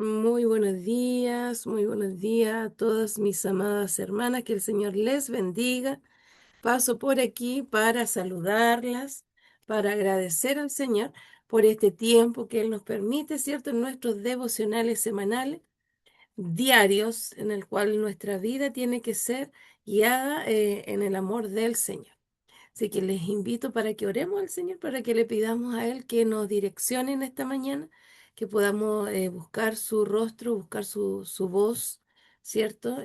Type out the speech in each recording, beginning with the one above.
Muy buenos días a todas mis amadas hermanas, que el Señor les bendiga. Paso por aquí para saludarlas, para agradecer al Señor por este tiempo que Él nos permite, ¿cierto? En nuestros devocionales semanales, diarios, en el cual nuestra vida tiene que ser guiada en el amor del Señor. Así que les invito para que oremos al Señor, para que le pidamos a Él que nos direccione en esta mañana, que podamos buscar su rostro, buscar su voz, ¿cierto?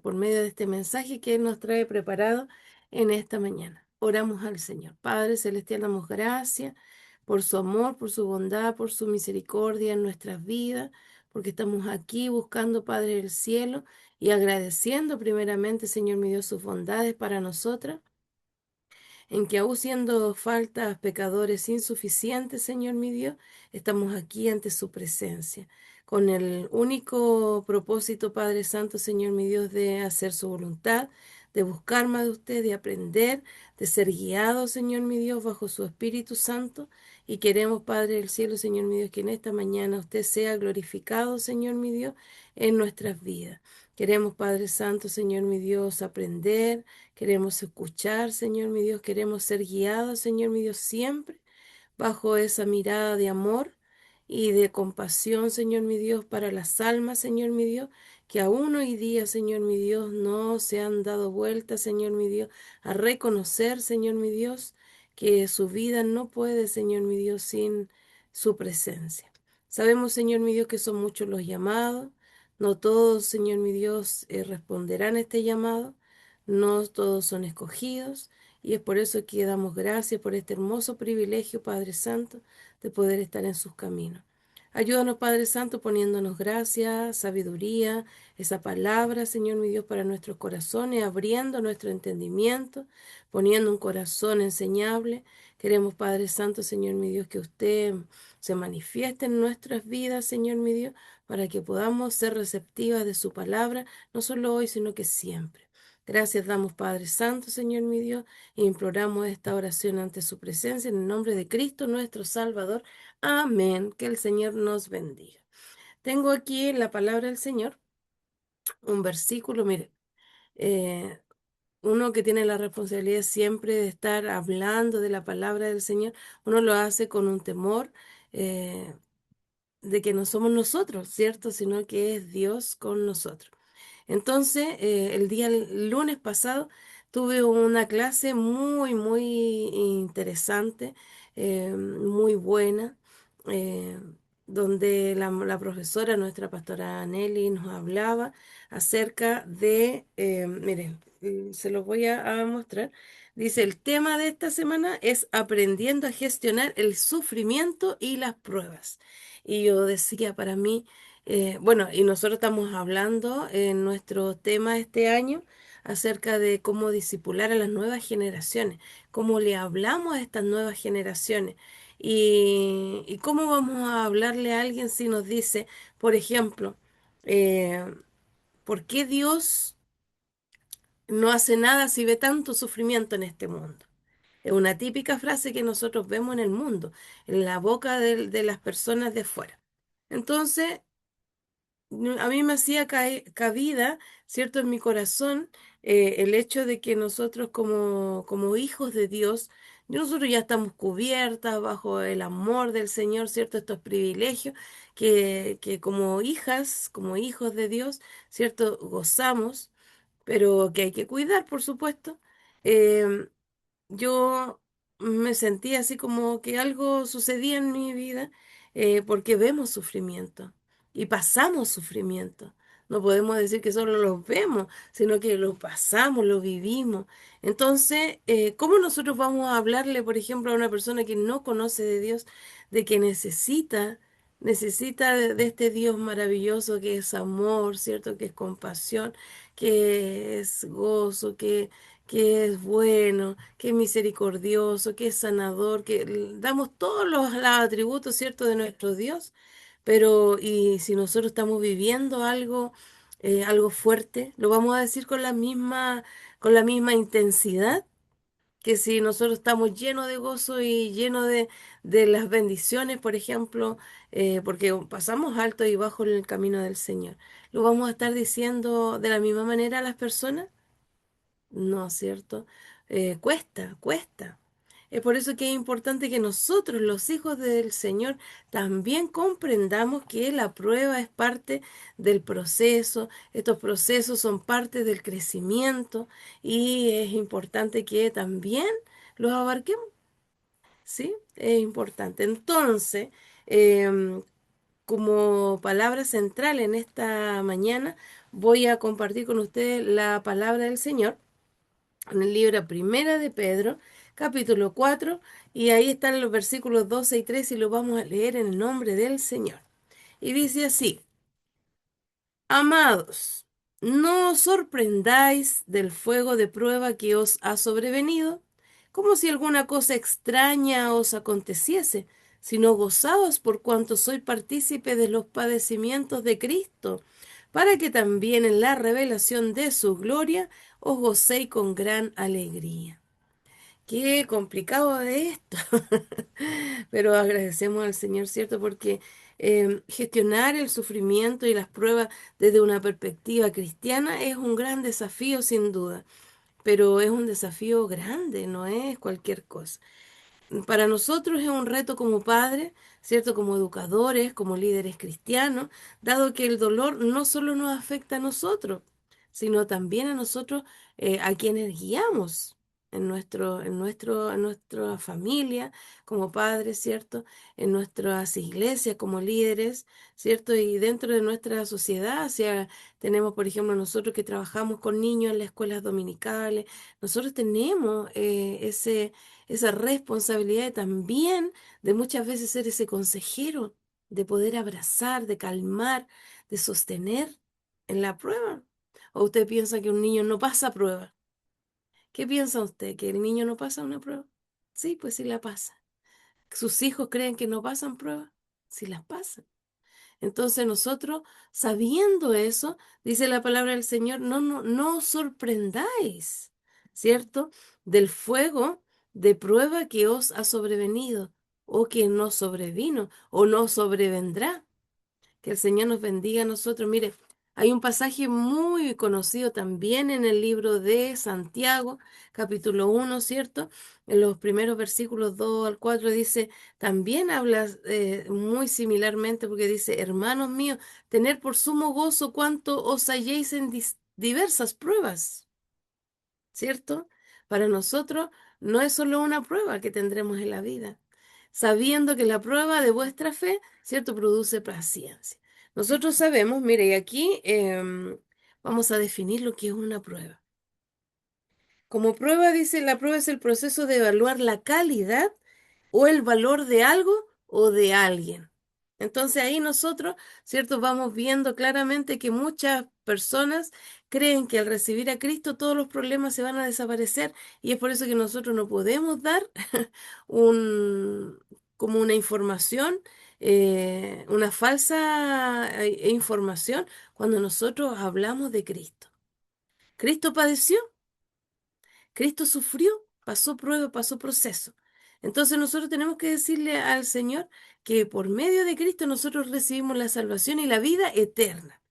Por medio de este mensaje que Él nos trae preparado en esta mañana. Oramos al Señor. Padre Celestial, damos gracias por su amor, por su bondad, por su misericordia en nuestras vidas, porque estamos aquí buscando, Padre del cielo, y agradeciendo primeramente, Señor mi Dios, sus bondades para nosotras en que aun siendo faltas, pecadores insuficientes, Señor mi Dios, estamos aquí ante su presencia, con el único propósito, Padre Santo, Señor mi Dios, de hacer su voluntad, de buscar más de usted, de aprender, de ser guiado, Señor mi Dios, bajo su Espíritu Santo. Y queremos, Padre del cielo, Señor mi Dios, que en esta mañana usted sea glorificado, Señor mi Dios, en nuestras vidas. Queremos, Padre Santo, Señor mi Dios, aprender. Queremos escuchar, Señor mi Dios, queremos ser guiados, Señor mi Dios, siempre bajo esa mirada de amor y de compasión, Señor mi Dios, para las almas, Señor mi Dios, que aún hoy día, Señor mi Dios, no se han dado vuelta, Señor mi Dios, a reconocer, Señor mi Dios, que su vida no puede, Señor mi Dios, sin su presencia. Sabemos, Señor mi Dios, que son muchos los llamados, no todos, Señor mi Dios, responderán a este llamado, no todos son escogidos. Y es por eso que damos gracias por este hermoso privilegio, Padre Santo, de poder estar en sus caminos. Ayúdanos, Padre Santo, poniéndonos gracia, sabiduría, esa palabra, Señor mi Dios, para nuestros corazones, abriendo nuestro entendimiento, poniendo un corazón enseñable. Queremos, Padre Santo, Señor mi Dios, que usted se manifieste en nuestras vidas, Señor mi Dios, para que podamos ser receptivas de su palabra, no solo hoy, sino que siempre. Gracias damos, Padre Santo, Señor mi Dios, e imploramos esta oración ante su presencia en el nombre de Cristo nuestro Salvador. Amén. Que el Señor nos bendiga. Tengo aquí en la palabra del Señor un versículo, mire, eh, uno que tiene la responsabilidad siempre de estar hablando de la palabra del Señor, uno lo hace con un temor de que no somos nosotros, ¿cierto? Sino que es Dios con nosotros. Entonces, el día lunes pasado tuve una clase muy interesante, muy buena, eh, donde la profesora, nuestra pastora Nelly, nos hablaba acerca de, miren, se los voy a mostrar. Dice, el tema de esta semana es aprendiendo a gestionar el sufrimiento y las pruebas. Y yo decía para mí, bueno, y nosotros estamos hablando en nuestro tema este año acerca de cómo disipular a las nuevas generaciones, cómo le hablamos a estas nuevas generaciones y cómo vamos a hablarle a alguien si nos dice, por ejemplo, eh, ¿por qué Dios no hace nada si ve tanto sufrimiento en este mundo? Es una típica frase que nosotros vemos en el mundo, en la boca de las personas de fuera. Entonces, a mí me hacía cabida, ¿cierto?, en mi corazón el hecho de que nosotros como hijos de Dios, nosotros ya estamos cubiertas bajo el amor del Señor, ¿cierto? Estos privilegios que como hijas, como hijos de Dios, ¿cierto?, gozamos, pero que hay que cuidar, por supuesto. Em, yo me sentí así como que algo sucedía en mi vida porque vemos sufrimiento y pasamos sufrimiento. No podemos decir que solo los vemos, sino que lo pasamos, lo vivimos. Entonces, ¿cómo nosotros vamos a hablarle, por ejemplo, a una persona que no conoce de Dios, de que necesita de este Dios maravilloso que es amor, ¿cierto? Que es compasión, que es gozo, que es bueno, que es misericordioso, que es sanador, que damos todos los atributos, ¿cierto?, de nuestro Dios, pero y si nosotros estamos viviendo algo, algo fuerte, lo vamos a decir con la misma intensidad. que si nosotros estamos llenos de gozo y llenos de las bendiciones, por ejemplo, porque pasamos alto y bajo en el camino del Señor, ¿lo vamos a estar diciendo de la misma manera a las personas? No, ¿cierto? Cuesta, cuesta. Es por eso que es importante que nosotros, los hijos del Señor, también comprendamos que la prueba es parte del proceso, estos procesos son parte del crecimiento y es importante que también los abarquemos, ¿sí? Es importante. Entonces, em, como palabra central en esta mañana, voy a compartir con ustedes la palabra del Señor en el libro Primera de Pedro, capítulo 4, y ahí están los versículos 12 y 13 y lo vamos a leer en el nombre del Señor. Y dice así: Amados, no os sorprendáis del fuego de prueba que os ha sobrevenido, como si alguna cosa extraña os aconteciese, sino gozaos por cuanto soy partícipe de los padecimientos de Cristo, para que también en la revelación de su gloria os gocéis con gran alegría. Qué complicado de esto, pero agradecemos al Señor, ¿cierto? Porque gestionar el sufrimiento y las pruebas desde una perspectiva cristiana es un gran desafío, sin duda, pero es un desafío grande, no es cualquier cosa. Para nosotros es un reto como padres, ¿cierto? Como educadores, como líderes cristianos, dado que el dolor no solo nos afecta a nosotros, sino también a nosotros, a quienes guiamos en nuestra familia como padres, ¿cierto? En nuestras iglesias como líderes, ¿cierto? Y dentro de nuestra sociedad, o sea, tenemos, por ejemplo, nosotros que trabajamos con niños en las escuelas dominicales, nosotros tenemos esa responsabilidad también de muchas veces ser ese consejero, de poder abrazar, de calmar, de sostener en la prueba. ¿O usted piensa que un niño no pasa prueba? ¿Qué piensa usted? ¿Que el niño no pasa una prueba? Sí, pues sí la pasa. ¿Sus hijos creen que no pasan pruebas? Sí las pasan. Entonces nosotros, sabiendo eso, dice la palabra del Señor, no os sorprendáis, ¿cierto? Del fuego de prueba que os ha sobrevenido, o que no sobrevino, o no sobrevendrá. Que el Señor nos bendiga a nosotros. Mire, hay un pasaje muy conocido también en el libro de Santiago, capítulo 1, ¿cierto? En los primeros versículos 2 al 4 dice, también habla muy similarmente porque dice, hermanos míos, tener por sumo gozo cuanto os halléis en diversas pruebas, ¿cierto? Para nosotros no es solo una prueba que tendremos en la vida, sabiendo que la prueba de vuestra fe, ¿cierto?, produce paciencia. Nosotros sabemos, mire, y aquí vamos a definir lo que es una prueba. Como prueba, dice, la prueba es el proceso de evaluar la calidad o el valor de algo o de alguien. Entonces ahí nosotros, ¿cierto? Vamos viendo claramente que muchas personas creen que al recibir a Cristo todos los problemas se van a desaparecer y es por eso que nosotros no podemos dar un, como una información, una falsa información cuando nosotros hablamos de Cristo. Cristo padeció. Cristo sufrió, pasó prueba, pasó proceso. Entonces nosotros tenemos que decirle al Señor que por medio de Cristo nosotros recibimos la salvación y la vida eterna.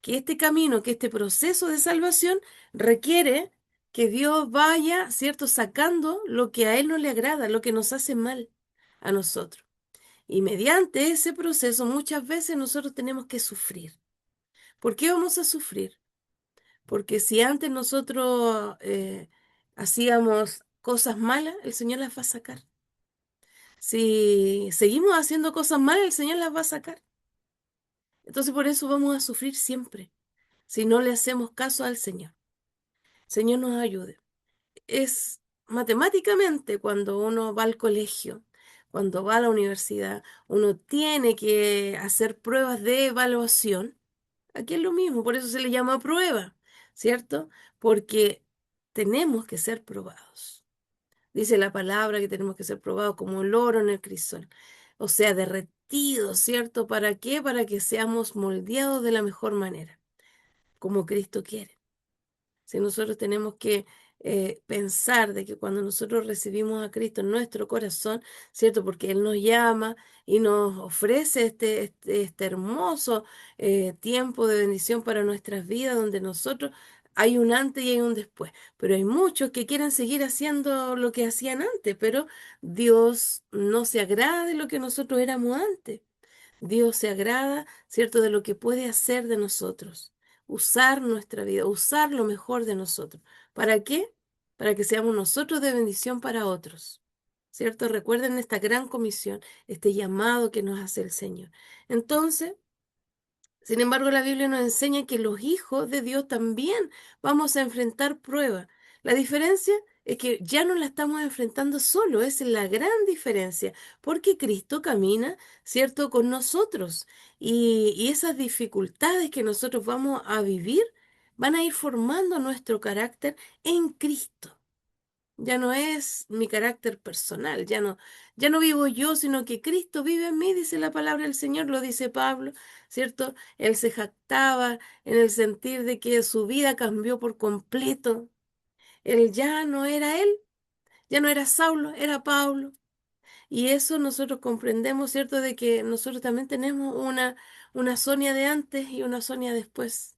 Que este camino, que este proceso de salvación requiere que Dios vaya, ¿cierto?, sacando lo que a Él no le agrada, lo que nos hace mal a nosotros. Y mediante ese proceso muchas veces nosotros tenemos que sufrir. ¿Por qué vamos a sufrir? Porque si antes nosotros hacíamos cosas malas, el Señor las va a sacar. Si seguimos haciendo cosas malas, el Señor las va a sacar. Entonces por eso vamos a sufrir siempre, si no le hacemos caso al Señor. Señor nos ayude. Es matemáticamente cuando uno va al colegio, cuando va a la universidad, uno tiene que hacer pruebas de evaluación. Aquí es lo mismo, por eso se le llama prueba, ¿cierto? Porque tenemos que ser probados. Dice la palabra que tenemos que ser probados como el oro en el crisol, o sea, derretidos, ¿cierto? ¿Para qué? Para que seamos moldeados de la mejor manera, como Cristo quiere. Si nosotros tenemos que pensar de que cuando nosotros recibimos a Cristo en nuestro corazón, ¿cierto? Porque Él nos llama y nos ofrece este hermoso tiempo de bendición para nuestras vidas, donde nosotros hay un antes y hay un después. Pero hay muchos que quieren seguir haciendo lo que hacían antes, pero Dios no se agrada de lo que nosotros éramos antes. Dios se agrada, ¿cierto?, de lo que puede hacer de nosotros, usar nuestra vida, usar lo mejor de nosotros. ¿Para qué? Para que seamos nosotros de bendición para otros, ¿cierto? Recuerden esta gran comisión, este llamado que nos hace el Señor. Entonces, sin embargo, la Biblia nos enseña que los hijos de Dios también vamos a enfrentar pruebas. La diferencia es que ya no la estamos enfrentando solo, esa es la gran diferencia, porque Cristo camina, ¿cierto?, con nosotros. Y esas dificultades que nosotros vamos a vivir van a ir formando nuestro carácter en Cristo. Ya no es mi carácter personal, ya no vivo yo, sino que Cristo vive en mí, dice la palabra del Señor, lo dice Pablo, ¿cierto? Él se jactaba en el sentir de que su vida cambió por completo. Él ya no era él, ya no era Saulo, era Pablo. Y eso nosotros comprendemos, ¿cierto? De que nosotros también tenemos una Sonia de antes y una Sonia después.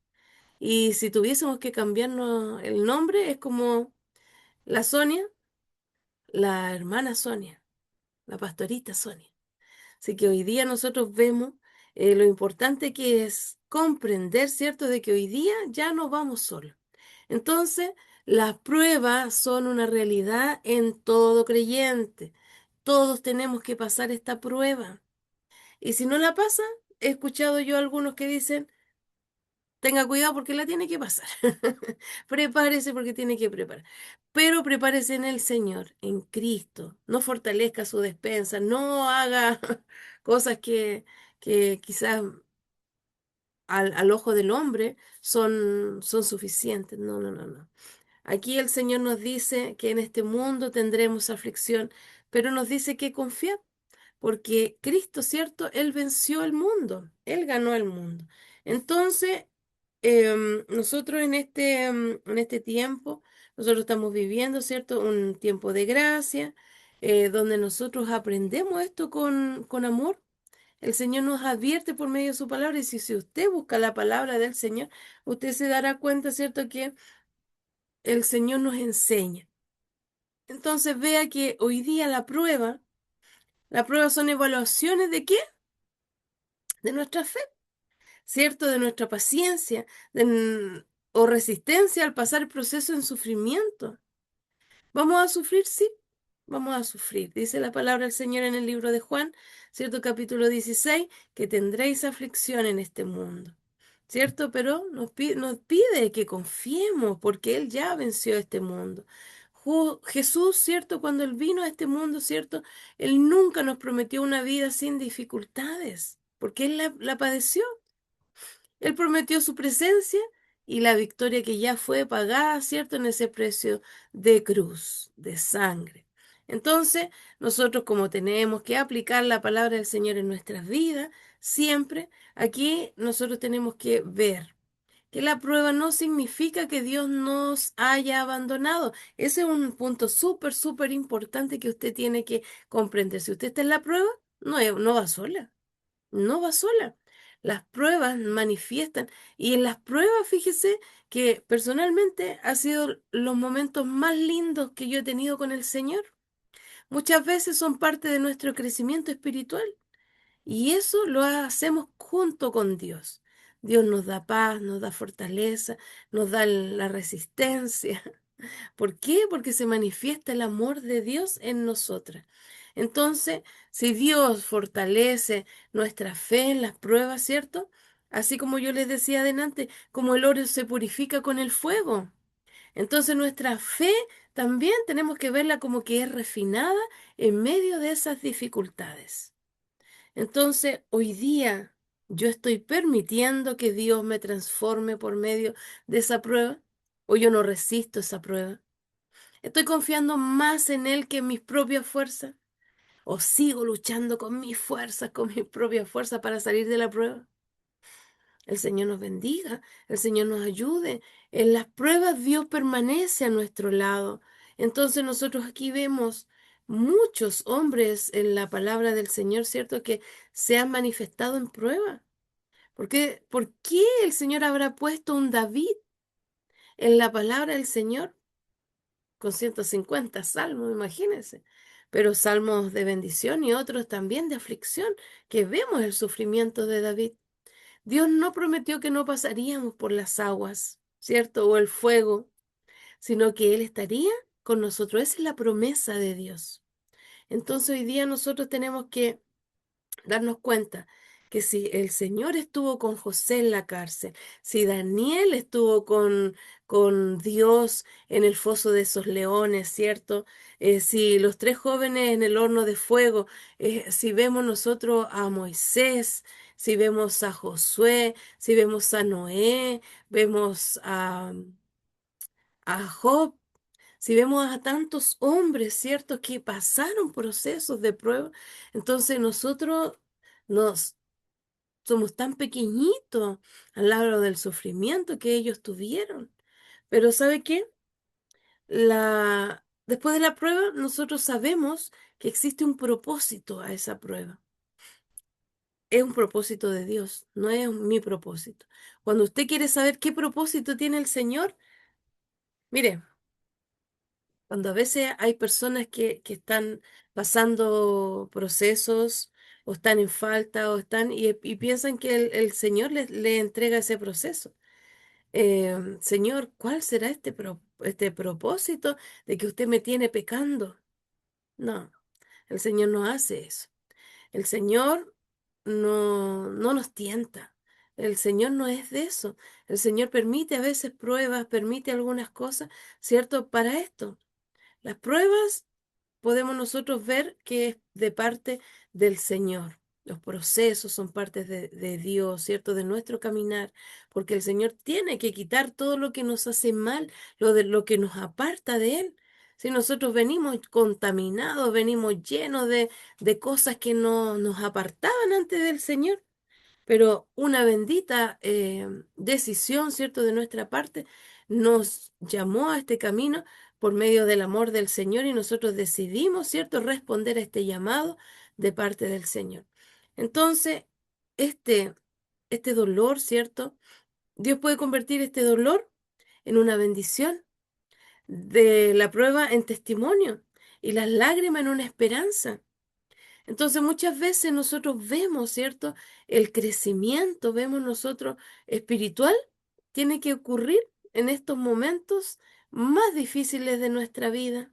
Y si tuviésemos que cambiarnos el nombre, es como la Sonia, la hermana Sonia, la pastorita Sonia. Así que hoy día nosotros vemos lo importante que es comprender, ¿cierto?, de que hoy día ya no vamos solos. Entonces, las pruebas son una realidad en todo creyente. Todos tenemos que pasar esta prueba. Y si no la pasa, he escuchado yo a algunos que dicen, tenga cuidado porque la tiene que pasar. Prepárese porque tiene que preparar. Pero prepárese en el Señor, en Cristo. No fortalezca su despensa, no haga cosas que quizás al ojo del hombre son suficientes. No, no, no, no. Aquí el Señor nos dice que en este mundo tendremos aflicción, pero nos dice que confiar, porque Cristo, ¿cierto? Él venció el mundo, Él ganó el mundo. Entonces, nosotros en este tiempo, nosotros estamos viviendo, ¿cierto? Un tiempo de gracia, donde nosotros aprendemos esto con amor. El Señor nos advierte por medio de su palabra y si usted busca la palabra del Señor, usted se dará cuenta, ¿cierto? Que el Señor nos enseña. Entonces vea que hoy día la prueba son evaluaciones ¿de qué? De nuestra fe, ¿cierto? De nuestra paciencia o resistencia al pasar el proceso en sufrimiento. ¿Vamos a sufrir? Sí, vamos a sufrir. Dice la palabra del Señor en el libro de Juan, ¿cierto? Capítulo 16, que tendréis aflicción en este mundo, ¿cierto? Pero nos pide que confiemos porque Él ya venció este mundo. Jesús, ¿cierto? Cuando Él vino a este mundo, ¿cierto? Él nunca nos prometió una vida sin dificultades, porque Él la padeció. Él prometió su presencia y la victoria que ya fue pagada, ¿cierto? En ese precio de cruz, de sangre. Entonces, nosotros como tenemos que aplicar la palabra del Señor en nuestras vidas, siempre, aquí nosotros tenemos que ver que la prueba no significa que Dios nos haya abandonado. Ese es un punto súper, súper importante que usted tiene que comprender. Si usted está en la prueba, no va sola. No va sola. Las pruebas manifiestan y en las pruebas, fíjese que personalmente ha sido los momentos más lindos que yo he tenido con el Señor. Muchas veces son parte de nuestro crecimiento espiritual y eso lo hacemos junto con Dios. Dios nos da paz, nos da fortaleza, nos da la resistencia. ¿Por qué? Porque se manifiesta el amor de Dios en nosotras. Entonces, si Dios fortalece nuestra fe en las pruebas, ¿cierto? Así como yo les decía adelante, como el oro se purifica con el fuego. Entonces, nuestra fe también tenemos que verla como que es refinada en medio de esas dificultades. Entonces, hoy día yo estoy permitiendo que Dios me transforme por medio de esa prueba, o yo no resisto esa prueba. ¿Estoy confiando más en Él que en mis propias fuerzas? ¿O sigo luchando con mis fuerzas, con mis propias fuerzas para salir de la prueba? el Señor nos bendiga, el Señor nos ayude. En las pruebas Dios permanece a nuestro lado. Entonces nosotros aquí vemos muchos hombres en la palabra del Señor, ¿cierto? Que se han manifestado en prueba. ¿Por qué el Señor habrá puesto un David en la palabra del Señor? Con 150 salmos, imagínense. Pero salmos de bendición y otros también de aflicción, que vemos el sufrimiento de David. Dios no prometió que no pasaríamos por las aguas, ¿cierto? O el fuego, sino que Él estaría con nosotros. Esa es la promesa de Dios. Entonces hoy día nosotros tenemos que darnos cuenta que si el Señor estuvo con José en la cárcel, si Daniel estuvo con Dios en el foso de esos leones, ¿cierto? Si los tres jóvenes en el horno de fuego, si vemos nosotros a Moisés, si vemos a Josué, si vemos a Noé, vemos a Job, si vemos a tantos hombres, ¿cierto?, que pasaron procesos de prueba, entonces nosotros nos somos tan pequeñitos al lado del sufrimiento que ellos tuvieron. Pero ¿sabe qué? Después de la prueba, nosotros sabemos que existe un propósito a esa prueba. Es un propósito de Dios, no es mi propósito. Cuando usted quiere saber qué propósito tiene el Señor, mire, cuando a veces hay personas que están pasando procesos o están en falta o están y piensan que el Señor le entrega ese proceso. Señor, ¿cuál será este propósito de que usted me tiene pecando? No, el Señor no hace eso. El Señor no nos tienta. El Señor no es de eso. El Señor permite a veces pruebas, permite algunas cosas, ¿cierto? Para esto. Las pruebas podemos nosotros ver que es de parte del Señor. Los procesos son partes de Dios, ¿cierto? De nuestro caminar, porque el Señor tiene que quitar todo lo que nos hace mal, lo que nos aparta de Él. Si nosotros venimos contaminados, venimos llenos de cosas que no nos apartaban antes del Señor, pero una bendita decisión, ¿cierto?, de nuestra parte, nos llamó a este camino por medio del amor del Señor y nosotros decidimos, ¿cierto?, responder a este llamado de parte del Señor. Entonces, este, este dolor, ¿cierto? Dios puede convertir este dolor en una bendición, de la prueba en testimonio y las lágrimas en una esperanza. Entonces muchas veces nosotros vemos, ¿cierto? El crecimiento, vemos nosotros espiritual, tiene que ocurrir en estos momentos más difíciles de nuestra vida,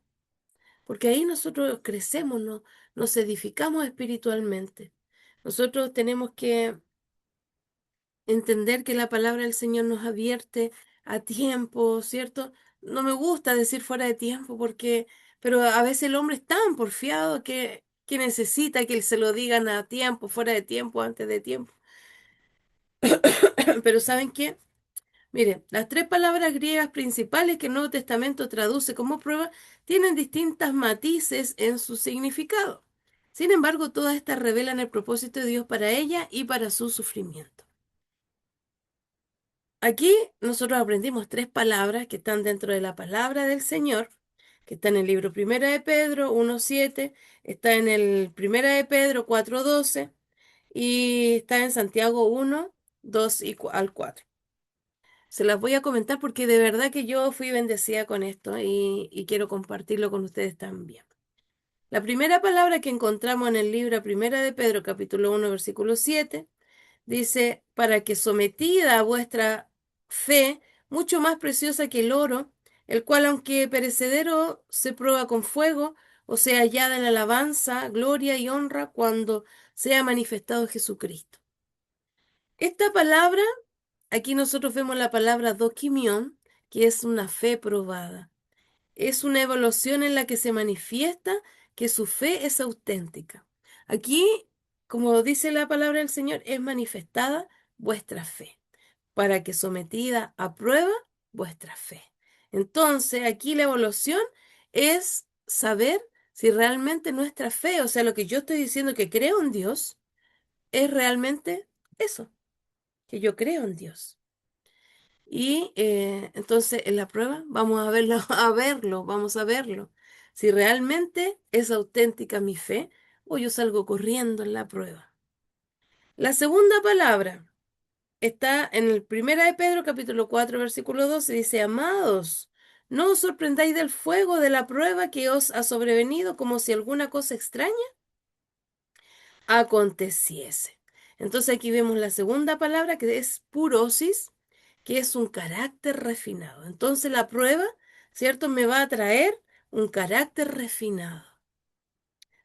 porque ahí nosotros crecemos, ¿no? Nos edificamos espiritualmente. Nosotros tenemos que entender que la palabra del Señor nos advierte a tiempo, ¿cierto? No me gusta decir fuera de tiempo porque, pero a veces el hombre es tan porfiado que necesita que se lo digan a tiempo, fuera de tiempo, antes de tiempo. Pero ¿saben qué? Miren, las tres palabras griegas principales que el Nuevo Testamento traduce como prueba tienen distintas matices en su significado. Sin embargo, todas estas revelan el propósito de Dios para ella y para su sufrimiento. Aquí nosotros aprendimos tres palabras que están dentro de la palabra del Señor, que está en el libro Primera de Pedro 1:7, está en el Primera de Pedro 4:12 y está en Santiago 1:2 al 4. Se las voy a comentar porque de verdad que yo fui bendecida con esto y quiero compartirlo con ustedes también. La primera palabra que encontramos en el libro Primera de Pedro, capítulo 1, versículo 7, dice, para que sometida a vuestra fe, mucho más preciosa que el oro, el cual aunque perecedero se prueba con fuego, o sea hallada en alabanza, gloria y honra cuando sea manifestado Jesucristo. Esta palabra, aquí nosotros vemos la palabra dokimion, que es una fe probada. Es una evaluación en la que se manifiesta que su fe es auténtica. Aquí, como dice la palabra del Señor, es manifestada vuestra fe, para que sometida a prueba vuestra fe. Entonces, aquí la evaluación es saber si realmente nuestra fe, o sea, lo que yo estoy diciendo que creo en Dios, es realmente eso. que yo creo en Dios. Y entonces en la prueba vamos a verlo, vamos a verlo. Si realmente es auténtica mi fe o yo salgo corriendo en la prueba. La segunda palabra está en el Primera de Pedro, capítulo 4 versículo 12. Dice, amados, no os sorprendáis del fuego de la prueba que os ha sobrevenido como si alguna cosa extraña aconteciese. Entonces aquí vemos la segunda palabra que es purosis, que es un carácter refinado. Entonces la prueba, ¿cierto? Me va a traer un carácter refinado.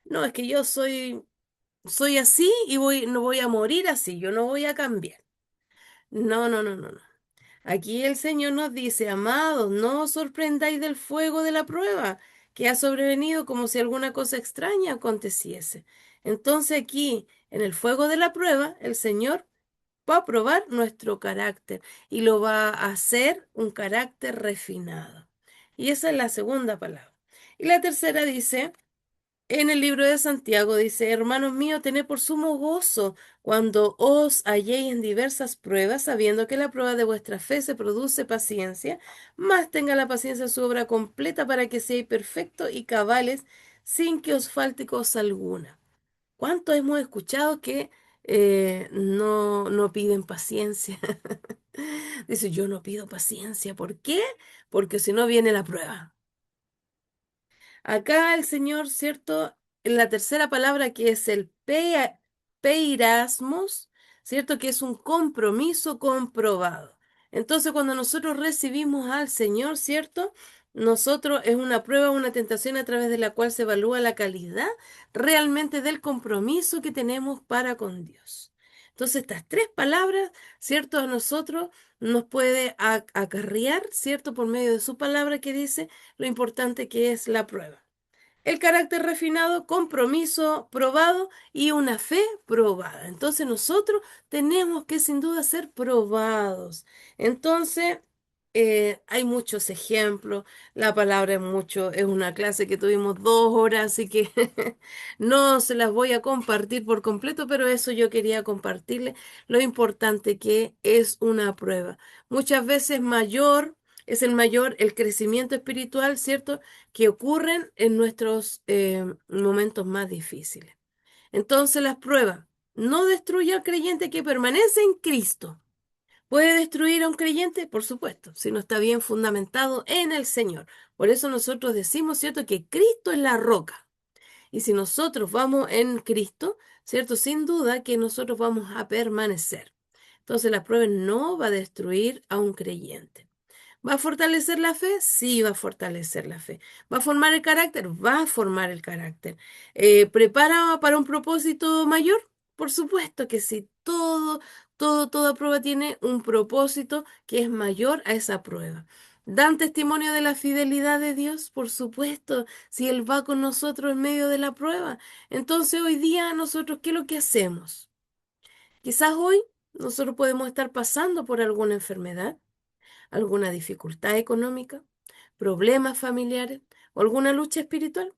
No, es que yo soy así y no voy a morir así, yo no voy a cambiar. No, no, no, no, no. Aquí el Señor nos dice, amados, no os sorprendáis del fuego de la prueba que ha sobrevenido como si alguna cosa extraña aconteciese. Entonces aquí, en el fuego de la prueba, el Señor va a probar nuestro carácter y lo va a hacer un carácter refinado. Y esa es la segunda palabra. Y la tercera dice, en el libro de Santiago dice, hermanos míos, tened por sumo gozo cuando os halléis en diversas pruebas, sabiendo que la prueba de vuestra fe se produce paciencia, más tenga la paciencia su obra completa para que seáis perfectos y cabales sin que os falte cosa alguna. ¿Cuánto hemos escuchado que no piden paciencia? Dice, yo no pido paciencia. ¿Por qué? Porque si no viene la prueba. Acá el Señor, ¿cierto? En la tercera palabra que es el peirasmos, ¿cierto? Que es un compromiso comprobado. Entonces, cuando nosotros recibimos al Señor, ¿cierto? Nosotros es una prueba, una tentación a través de la cual se evalúa la calidad realmente del compromiso que tenemos para con Dios. Entonces, estas tres palabras, ¿cierto? A nosotros nos puede acarrear, ¿cierto? Por medio de su palabra que dice lo importante que es la prueba. El carácter refinado, compromiso probado y una fe probada. Entonces nosotros tenemos que sin duda ser probados. Entonces hay muchos ejemplos. La palabra es mucho. Es una clase que tuvimos 2 horas, así que no se las voy a compartir por completo, pero eso yo quería compartirle lo importante que es una prueba. Muchas veces es el mayor el crecimiento espiritual, ¿cierto? Que ocurren en nuestros momentos más difíciles. Entonces las pruebas no destruye al creyente que permanece en Cristo. ¿Puede destruir a un creyente? Por supuesto, si no está bien fundamentado en el Señor. Por eso nosotros decimos, ¿cierto?, que Cristo es la roca. Y si nosotros vamos en Cristo, ¿cierto? Sin duda que nosotros vamos a permanecer. Entonces la prueba no va a destruir a un creyente. ¿Va a fortalecer la fe? Sí, va a fortalecer la fe. ¿Va a formar el carácter? Va a formar el carácter. ¿Prepara para un propósito mayor? Por supuesto que sí. Toda prueba tiene un propósito que es mayor a esa prueba. ¿Dan testimonio de la fidelidad de Dios? Por supuesto, si Él va con nosotros en medio de la prueba. Entonces hoy día nosotros, ¿qué es lo que hacemos? Quizás hoy nosotros podemos estar pasando por alguna enfermedad, alguna dificultad económica, problemas familiares o alguna lucha espiritual.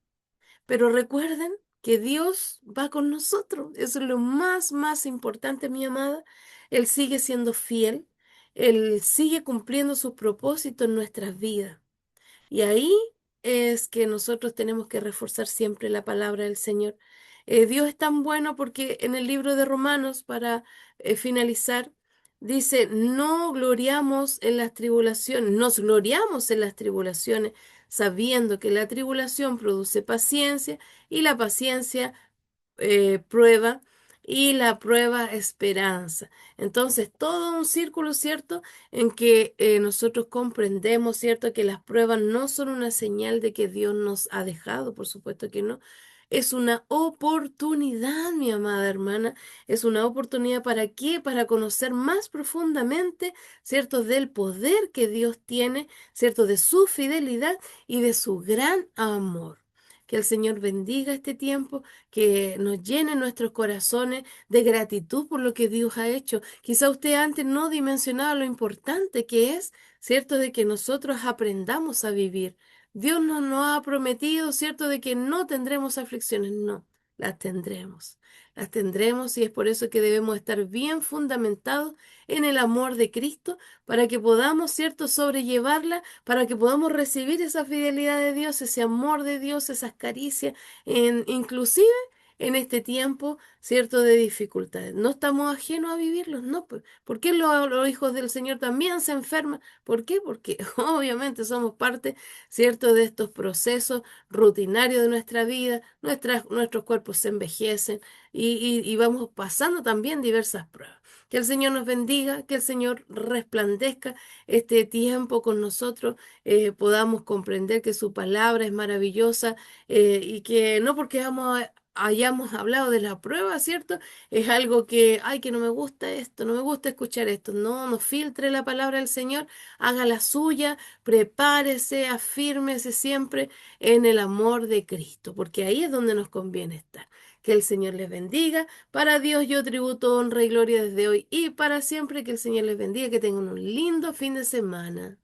Pero recuerden que Dios va con nosotros. Eso es lo más importante, mi amada. Él sigue siendo fiel. Él sigue cumpliendo sus propósitos en nuestras vidas. Y ahí es que nosotros tenemos que reforzar siempre la palabra del Señor. Dios es tan bueno porque en el libro de Romanos, para finalizar, dice, no gloriamos en las tribulaciones, nos gloriamos en las tribulaciones, sabiendo que la tribulación produce paciencia y la paciencia prueba y la prueba esperanza. Entonces, todo un círculo, ¿cierto? En que nosotros comprendemos, ¿cierto? Que las pruebas no son una señal de que Dios nos ha dejado, por supuesto que no. Es una oportunidad, mi amada hermana. Es una oportunidad ¿para qué? Para conocer más profundamente, ¿cierto? Del poder que Dios tiene, ¿cierto? De su fidelidad y de su gran amor. Que el Señor bendiga este tiempo, que nos llene nuestros corazones de gratitud por lo que Dios ha hecho. Quizá usted antes no dimensionaba lo importante que es, ¿cierto?, de que nosotros aprendamos a vivir. Dios no nos ha prometido, ¿cierto?, de que no tendremos aflicciones. No, las tendremos. las tendremos y es por eso que debemos estar bien fundamentados en el amor de Cristo para que podamos, ¿cierto?, sobrellevarla, para que podamos recibir esa fidelidad de Dios, ese amor de Dios, esas caricias, inclusive en este tiempo, ¿cierto?, de dificultades. No estamos ajenos a vivirlos, ¿no? ¿Por qué los hijos del Señor también se enferman? ¿Por qué? Porque obviamente somos parte, ¿cierto?, de estos procesos rutinarios de nuestra vida, nuestros cuerpos se envejecen y vamos pasando también diversas pruebas. Que el Señor nos bendiga, que el Señor resplandezca este tiempo con nosotros, podamos comprender que su palabra es maravillosa y que no porque hayamos hablado de la prueba, ¿cierto? Es algo que, ay, que no me gusta esto, no me gusta escuchar esto. No, no filtre la palabra del Señor, haga la suya, prepárese, afírmese siempre en el amor de Cristo, porque ahí es donde nos conviene estar. Que el Señor les bendiga. Para Dios yo tributo honra y gloria desde hoy y para siempre. Que el Señor les bendiga. Que tengan un lindo fin de semana.